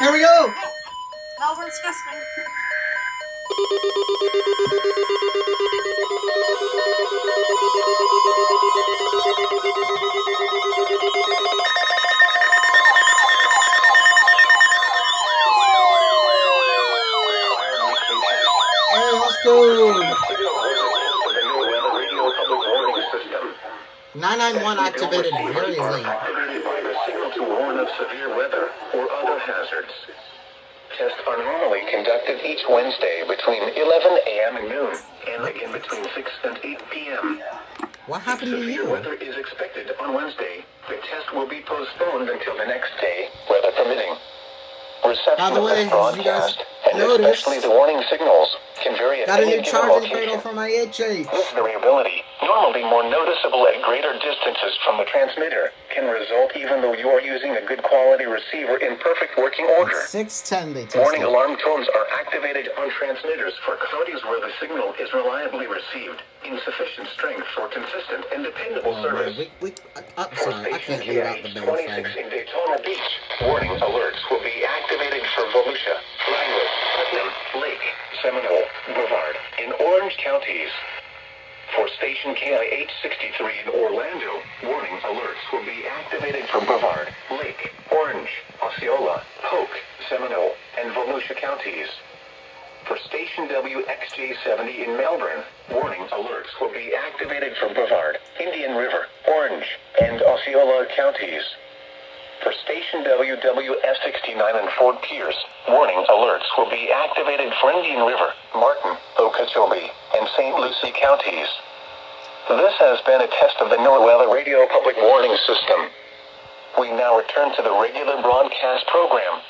Here we go! No, we're disgusting. Hey, let's go! 991 activated very late. Activated by the signal to warn of severe weather or other hazards. Tests are normally conducted each Wednesday between 11 a.m. and noon, and again between 6 and 8 p.m. What happened to Severe you? weather is expected on Wednesday. The test will be postponed until the next day, weather permitting. Reception By the way, of this as you guys broadcast, and noticed, especially the warning signals, can vary at got a any new given charging location. cradle for my HH. This variability, normally more noticeable at greater distances from the transmitter, can result even though you are using a good quality receiver in perfect working order. 610 they Warning tested. alarm tones are activated on transmitters for counties where the signal is reliably received, insufficient strength for consistent and dependable service. I'm For sorry, I station can't leave out the KIH bell 26 in Daytona Beach, warning alerts will be activated for Volusia, Glenwood, Putnam, Lake, Seminole, Brevard, and Orange counties. For station KIH 63 in Orlando, warning alerts will be activated for Brevard, Lake, Orange, Osceola, Polk, Seminole, and Volusia counties. For station WXJ70 in Melbourne, warning alerts will be activated for Brevard, Indian River, Orange, and Osceola counties. For station WWF69 in Fort Pierce, warning alerts will be activated for Indian River, Martin, Okeechobee, and St. Lucie counties. This has been a test of the NOAA Weather Radio Public Warning System. We now return to the regular broadcast program.